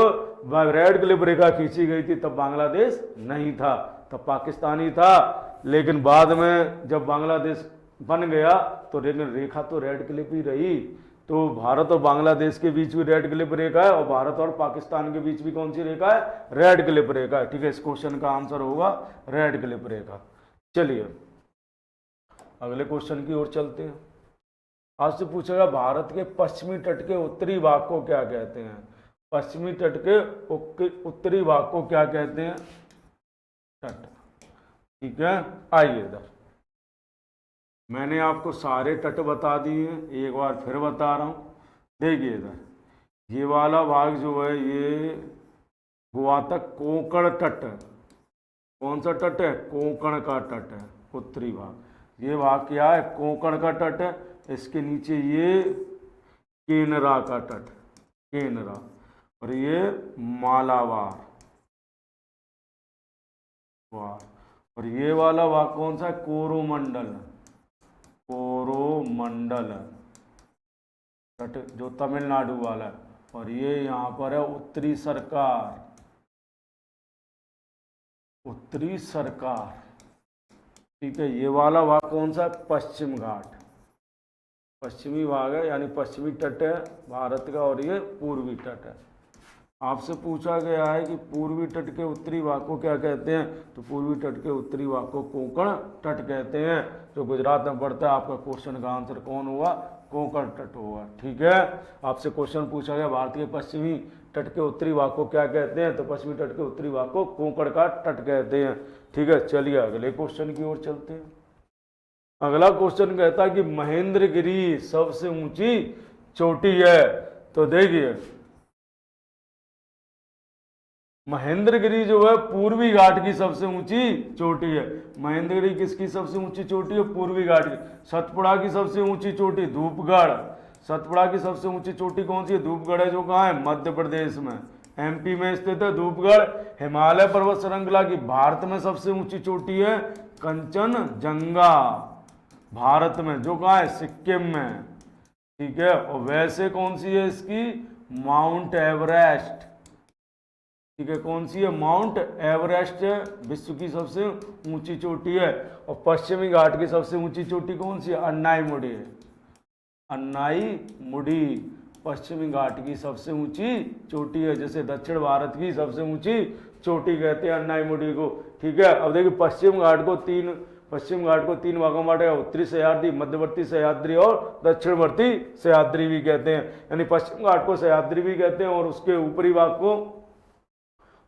रेड क्लिफ रेखा खींची गई थी तब बांग्लादेश नहीं था, तब पाकिस्तान ही था। लेकिन बाद में जब बांग्लादेश बन गया तो रेखा तो रेड क्लिफ ही रही। तो भारत और बांग्लादेश के बीच भी रेड क्लिफ रेखा है, और भारत और पाकिस्तान के बीच भी कौन सी रेखा है? रेड क्लिफ रेखा है। ठीक है, इस क्वेश्चन का आंसर होगा रेड क्लिफ रेखा। चलिए अगले क्वेश्चन की ओर चलते हैं। आपसे पूछेगा भारत के पश्चिमी तट के उत्तरी भाग को क्या कहते हैं? पश्चिमी तट के उत्तरी भाग को क्या कहते हैं? तट। ठीक है, आइए इधर, मैंने आपको सारे तट बता दिए हैं, एक बार फिर बता रहा हूँ। देखिए इधर, ये वाला भाग जो है ये गोवा तक कोंकण तट है। कौन सा तट है? कोंकण का तट है, उत्तरी भाग। ये भाग क्या है? कोंकण का तट है। इसके नीचे ये केनरा का तट, केनरा, और ये मालाबार, और ये वाला भाग कौन सा है? कोरोमंडल, कोरोमंडल तट जो तमिलनाडु वाला है। और ये यहाँ पर है उत्तरी सरकार, उत्तरी सरकार। ठीक है, ये वाला भाग कौन सा है? पश्चिम घाट, पश्चिमी भाग है, यानी पश्चिमी तट है भारत का, और ये पूर्वी तट है। आपसे पूछा गया है कि पूर्वी तट के उत्तरी भाग को क्या कहते हैं? तो पूर्वी तट के उत्तरी भाग को कोंकण तट कहते हैं। जो गुजरात में पड़ता है, आपका क्वेश्चन का आंसर कौन हुआ? कोंकण तट होगा। ठीक है, आपसे क्वेश्चन पूछा गया भारत के पश्चिमी तट के उत्तरी भाग को क्या कहते हैं? तो पश्चिमी तट के उत्तरी भाग को कोंकण का तट कहते हैं। ठीक है, चलिए अगले क्वेश्चन की ओर चलते हैं। अगला क्वेश्चन कहता है कि महेंद्रगिरी सबसे ऊंची चोटी है। तो देखिए, महेंद्रगिरी जो है पूर्वी घाट की सबसे ऊंची चोटी है। महेंद्रगिरी किसकी सबसे ऊंची चोटी है? पूर्वी घाट की। सतपुड़ा की सबसे ऊंची चोटी धूपगढ़। सतपुड़ा की सबसे ऊंची चोटी कौन सी है? धूपगढ़ है, जो कहाँ है? मध्य प्रदेश में, एमपी में स्थित है धूपगढ़। हिमालय पर्वत श्रृंखला की भारत में सबसे ऊंची चोटी है कंचनजंगा, भारत में, जो कहाँ है? सिक्किम में। ठीक है, और वैसे कौन सी है इसकी? Mount Everest. ठीक है, कौन सी है? माउंट एवरेस्ट विश्व की सबसे ऊंची चोटी है। और पश्चिमी घाट की सबसे ऊंची चोटी कौन सी है? अन्नाईमुडी है, अन्नाईमुडी पश्चिमी घाट की सबसे ऊंची चोटी है। जैसे दक्षिण भारत की सबसे ऊंची चोटी कहते हैं अन्नाईमुडी को। ठीक है, अब देखिए पश्चिम घाट को तीन भागों में बांटा गया, उत्तरी सह्याद्री, मध्यवर्ती सह्याद्री और दक्षिणवर्ती सह्याद्री भी कहते हैं। यानी पश्चिम घाट को सह्याद्री भी कहते हैं, और उसके ऊपरी भाग को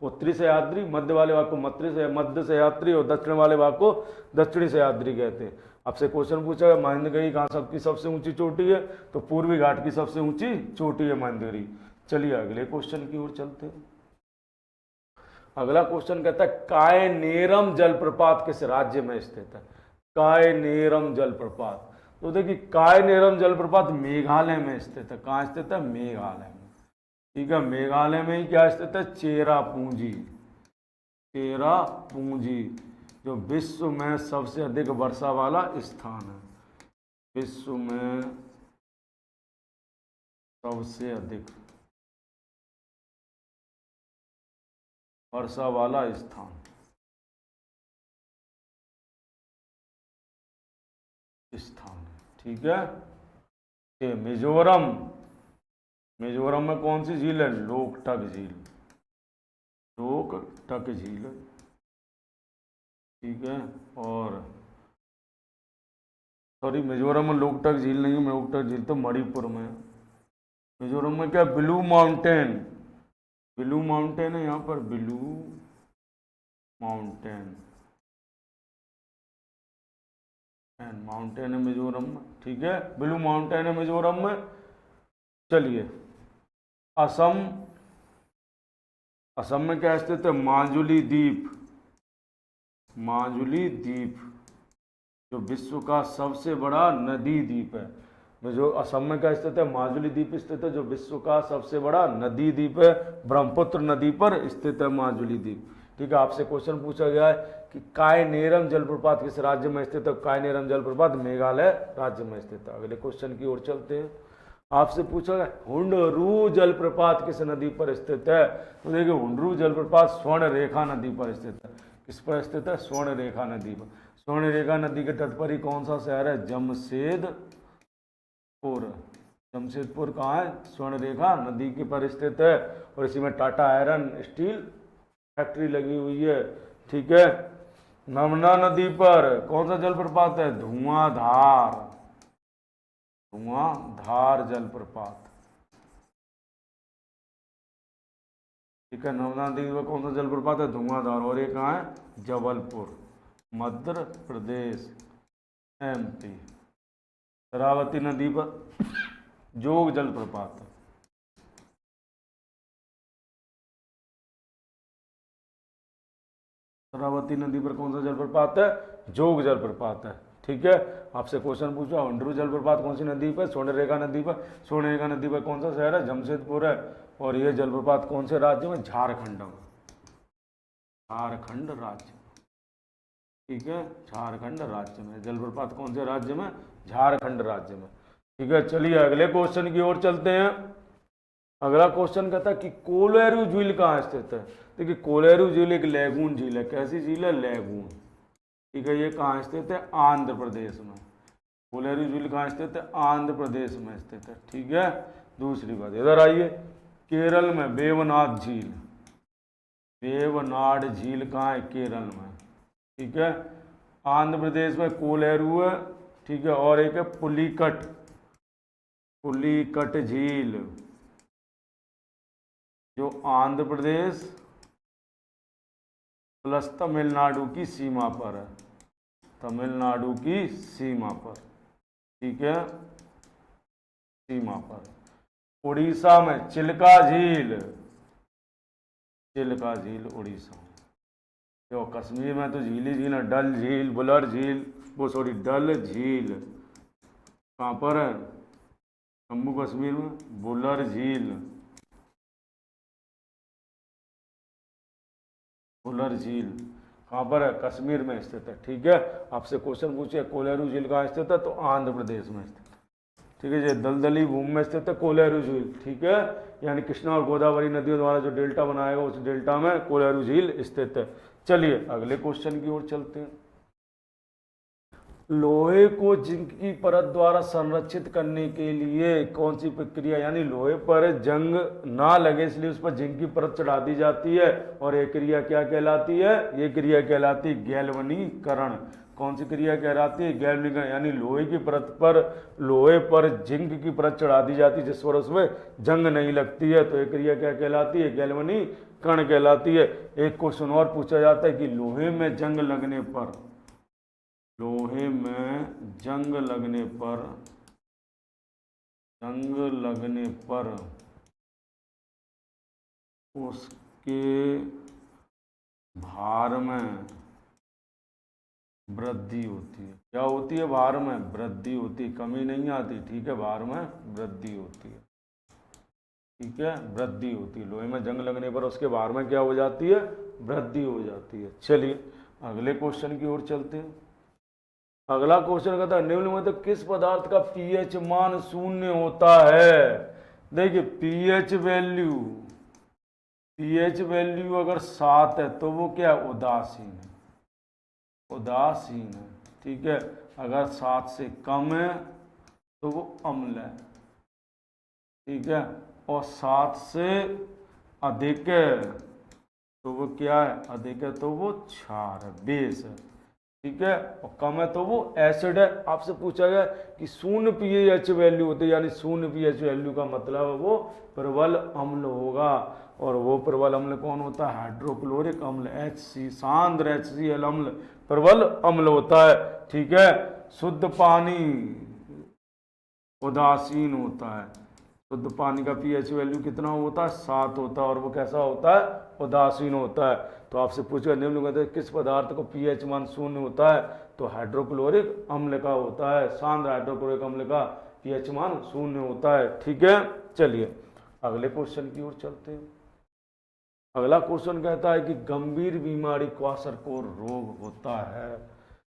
उत्तरी सह्याद्री, मध्य वाले भाग को मध्य सह्याद्री, और दक्षिण वाले भाग को दक्षिणी सह्याद्री कहते हैं। आपसे क्वेश्चन पूछा है महेंद्रगिरी कहाँ सबकी सबसे ऊंची चोटी है? तो पूर्वी घाट की सबसे ऊंची चोटी है महेंद्रगिरी। चलिए अगले क्वेश्चन की ओर चलते हैं। अगला क्वेश्चन कहता है कायनेरम जलप्रपात किस राज्य में स्थित है? कायनेरम जलप्रपात, तो देखिए कायनेरम जलप्रपात मेघालय में स्थित है। कहाँ स्थित है? मेघालय में। ठीक है, मेघालय में ही क्या स्थित है, चेरापूंजी। चेरापूंजी जो विश्व में सबसे अधिक वर्षा वाला स्थान है, विश्व में सबसे अधिक वर्षा वाला स्थान। ठीक है। ये मिजोरम, मिजोरम में कौन सी झील है, लोकटक झील, लोकटक झील। ठीक है, और सॉरी मिजोरम में लोकटक झील नहीं है, लोकटक झील तो मणिपुर में है। मिजोरम में क्या, ब्लू माउंटेन, ब्लू माउंटेन है यहाँ पर, ब्लू माउंटेन, माउंटेन है मिजोरम में। ठीक है, ब्लू माउंटेन है मिजोरम में। चलिए, असम, असम में क्या स्थित है, माजुली द्वीप, माजुली द्वीप जो विश्व का सबसे बड़ा नदी द्वीप है। जो असम में क्या स्थित है, माजुली द्वीप स्थित है जो विश्व का सबसे बड़ा नदी द्वीप है, ब्रह्मपुत्र नदी पर स्थित है माजुली द्वीप। ठीक है, आपसे क्वेश्चन पूछा गया है कि कायनेरम जलप्रपात किस राज्य में स्थित है, कायनेरम जलप्रपात मेघालय राज्य में स्थित है। अगले क्वेश्चन की ओर चलते हैं। आपसे पूछा गया हुंडरू जलप्रपात किस नदी पर स्थित है, तो देखिए हुंडरू जलप्रपात स्वर्ण रेखा नदी पर स्थित है। किस पर स्थित है, स्वर्ण रेखा नदी पर। स्वर्ण रेखा नदी के तट पर ही कौन सा शहर है, जमशेदपुर। जमशेदपुर कहाँ है, स्वर्ण रेखा नदी के पर स्थित है, और इसी में टाटा आयरन स्टील फैक्ट्री लगी हुई है। ठीक है, नर्मदा नदी पर कौन सा जलप्रपात है, धुआंधार, धुआंधार जलप्रपात। ठीक है, नर्मदा नदी पर कौन सा जलप्रपात है, धुआंधार, और ये कहाँ है, जबलपुर, मध्य प्रदेश, एमपी। शरावती नदी पर जोग जलप्रपात है। शरावती नदी पर कौन सा जलप्रपात है, जोग जलप्रपात है। ठीक है, आपसे क्वेश्चन पूछा हुंडरू जलप्रपात कौन सी नदी पर, स्वर्ण रेखा नदी पर। स्वर्ण रेखा नदी पर कौन सा शहर है, जमशेदपुर है, और यह जलप्रपात कौन से राज्य में, झारखंड में, झारखंड राज्य। ठीक है, झारखंड राज्य में जलप्रपात कौन से राज्य में, झारखंड राज्य में। ठीक है, चलिए अगले क्वेश्चन की ओर चलते हैं। अगला क्वेश्चन कहता है कि कोलेरू झील कहाँ स्थित है। देखिए कोलेरू झील एक लैगून झील है, कैसी झील है, लैगून। ठीक है, ये कहाँ स्थित है, आंध्र प्रदेश में। कोलेरू झील कहाँ स्थित है, आंध्र प्रदेश में स्थित है। ठीक है, दूसरी बात इधर आइए, केरल में वेवनाड झील, वेवनाड झील कहाँ है, केरल में। ठीक है, आंध्र प्रदेश में कोलेरू है। ठीक है, और एक है पुलिकट, पुलिकट झील जो आंध्र प्रदेश प्लस तमिलनाडु की सीमा पर है, तमिलनाडु की सीमा पर। ठीक है, सीमा पर। उड़ीसा में चिल्का झील, चिल्का झील उड़ीसा। जो कश्मीर में तो झील ही झील है, डल झील, बुलर झील, वो सॉरी डल झील कहाँ पर है, जम्मू कश्मीर में। बुलर झील, बुलर झील कहाँ पर है, कश्मीर में स्थित है। ठीक है, आपसे क्वेश्चन पूछे कोलेरू झील कहाँ स्थित है, तो आंध्र प्रदेश में स्थित है। ठीक है, ये दलदली भूमि में स्थित है कोलेरू झील। ठीक है, यानी कृष्णा और गोदावरी नदियों द्वारा जो डेल्टा बनाएगा उस डेल्टा में कोलेरू झील स्थित है। चलिए अगले क्वेश्चन की ओर चलते हैं। लोहे को जिंक की परत द्वारा संरक्षित करने के लिए कौन सी प्रक्रिया, यानी लोहे पर जंग ना लगे इसलिए उस पर जिंक की परत चढ़ा दी जाती है, और ये क्रिया क्या कहलाती है, ये क्रिया कहलाती है गैल्वनीकरण। कौन सी क्रिया कहलाती है, गैल्वनीकरण। यानी लोहे की परत पर, लोहे पर जिंक की परत चढ़ा दी जाती है जिस पर उसमें जंग नहीं लगती है, तो ये क्रिया क्या कहलाती है, गैल्वनीकरण कहलाती है। एक क्वेश्चन और पूछा जाता है कि लोहे में जंग लगने पर, लोहे में जंग लगने पर, जंग लगने पर उसके भार में वृद्धि होती है। क्या होती है, भार में वृद्धि होती है, कमी नहीं आती। ठीक है, भार में वृद्धि होती है। ठीक है, वृद्धि होती है। लोहे में जंग लगने पर उसके भार में क्या हो जाती है, वृद्धि हो जाती है। चलिए अगले क्वेश्चन की ओर चलते हैं। अगला क्वेश्चन कहता है निम्न में तो किस पदार्थ का पीएच मान शून्य होता है। देखिए पीएच वैल्यू अगर 7 है तो वो क्या है, उदासीन है, उदासीन है। ठीक है, अगर 7 से कम है तो वो अम्ल है। ठीक है, और 7 से अधिक है तो वो क्या है, अधिक है तो वो क्षार है, बेस है। ठीक है, और कम है तो वो एसिड है। आपसे पूछा गया कि शून्य पीएच वैल्यू होती है, यानी शून्य पीएच वैल्यू का मतलब है वो प्रबल अम्ल होगा। और वो प्रबल अम्ल कौन होता है, हाइड्रोक्लोरिक अम्ल, HC, सांद्र HCl अम्ल प्रबल अम्ल होता है। ठीक है, शुद्ध पानी उदासीन होता है। शुद्ध पानी का पीएच वैल्यू कितना होता है, 7 होता है, और वो कैसा होता है, उदासीन होता है। तो आपसे पूछा निम्न कहते किस पदार्थ को पीएच मान शून्य होता है, तो हाइड्रोक्लोरिक अम्ल का होता है, सांद्र हाइड्रोक्लोरिक अम्ल का पीएच मान शून्य होता है। ठीक है, चलिए अगले क्वेश्चन की ओर चलते हैं। अगला क्वेश्चन कहता है कि गंभीर बीमारी क्वाशरकोर रोग होता है।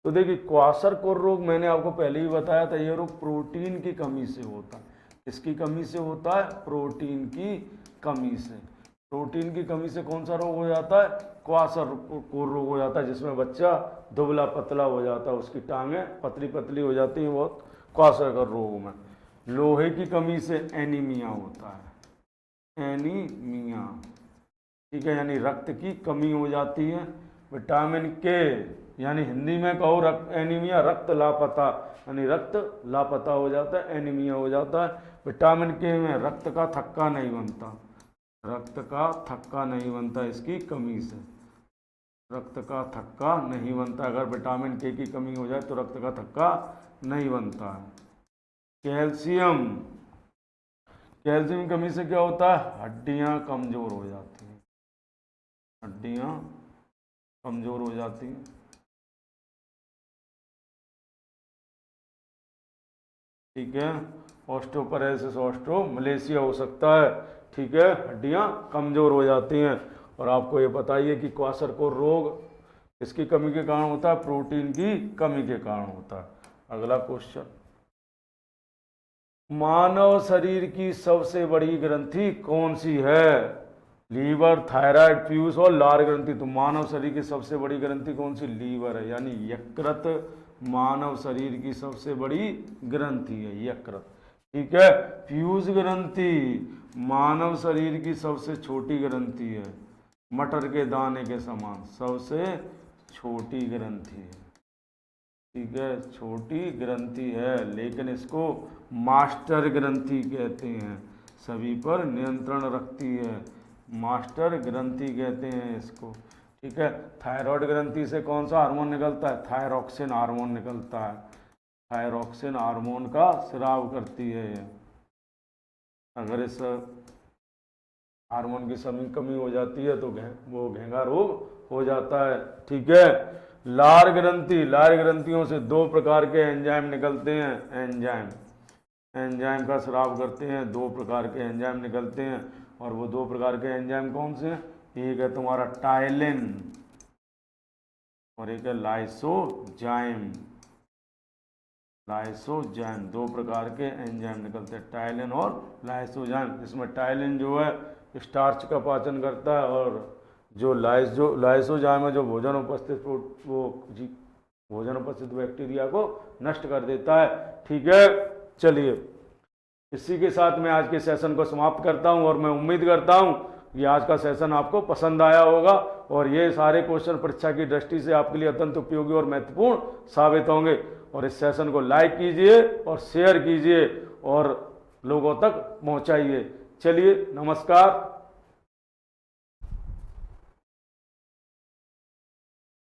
तो देखिए क्वाशरकोर रोग मैंने आपको पहले ही बताया था, ये रोग प्रोटीन की कमी से होता है। इसकी कमी से होता है, प्रोटीन की कमी से। प्रोटीन की कमी से कौन सा रोग हो जाता है, क्वाशरकोर रोग हो जाता है, जिसमें बच्चा दुबला पतला हो जाता है, उसकी टांगें पतली पतली हो जाती हैं बहुत क्वाशरकोर रोग में। लोहे की कमी से एनीमिया होता है, एनीमिया। ठीक है, यानी रक्त की कमी हो जाती है। विटामिन के, यानी हिंदी में कहो एनीमिया, रक्त लापता, यानी रक्त लापता हो जाता है, एनीमिया हो जाता है। विटामिन के में रक्त का थक्का नहीं बनता, रक्त का थक्का नहीं बनता इसकी कमी से, रक्त का थक्का नहीं बनता। अगर विटामिन के की कमी हो जाए तो रक्त का थक्का नहीं बनता है। कैल्शियम, कैल्शियम की कमी से क्या होता है, हड्डियां कमजोर हो जाती हैं, हड्डियां कमजोर हो जाती हैं। ठीक है, ऑस्टियोपरोसिस, ऑस्टियोमलेशिया हो सकता है। ठीक है, हड्डियां कमजोर हो जाती हैं। और आपको ये बताइए कि क्वाशरकोर रोग किसकी कमी के कारण होता है, प्रोटीन की कमी के कारण होता है। अगला क्वेश्चन, मानव शरीर की सबसे बड़ी ग्रंथि कौन सी है, लीवर, थायराइड, फ्यूज और लार ग्रंथि। तो मानव शरीर की सबसे बड़ी ग्रंथि कौन सी, लीवर है, यानी यकृत मानव शरीर की सबसे बड़ी ग्रंथि है, यकृत। ठीक है, फ्यूज ग्रंथि मानव शरीर की सबसे छोटी ग्रंथि है, मटर के दाने के समान सबसे छोटी ग्रंथि है। ठीक है, छोटी ग्रंथि है, लेकिन इसको मास्टर ग्रंथि कहते हैं, सभी पर नियंत्रण रखती है, मास्टर ग्रंथि कहते हैं इसको। ठीक है, थायराइड ग्रंथि से कौन सा हार्मोन निकलता है, थायरॉक्सिन हार्मोन निकलता है, थायरॉक्सिन हार्मोन का स्राव करती है ये। अगर इस हार्मोन की कमी हो जाती है तो वो घेंघा रोग हो जाता है। ठीक है, लार ग्रंथि, लार ग्रंथियों से 2 प्रकार के एंजाइम निकलते हैं, एंजाइम का स्राव करते हैं, 2 प्रकार के एंजाइम निकलते हैं। और वो 2 प्रकार के एंजाइम कौन से हैं, एक है तुम्हारा टाइलिन और एक है लाइसोजाइम। लाइसोजाइम, 2 प्रकार के एंजाइम निकलते हैं, टाइलिन और लाइसोजाइम। जिसमें टाइलिन जो है स्टार्च का पाचन करता है, और जो लाइसोजाइम है जो भोजन उपस्थित बैक्टीरिया को नष्ट कर देता है। ठीक है, चलिए इसी के साथ मैं आज के सेशन को समाप्त करता हूं, और मैं उम्मीद करता हूं कि आज का सेशन आपको पसंद आया होगा, और ये सारे क्वेश्चन परीक्षा की दृष्टि से आपके लिए अत्यंत उपयोगी और महत्वपूर्ण साबित होंगे। और इस सेशन को लाइक कीजिए और शेयर कीजिए और लोगों तक पहुंचाइए। चलिए नमस्कार।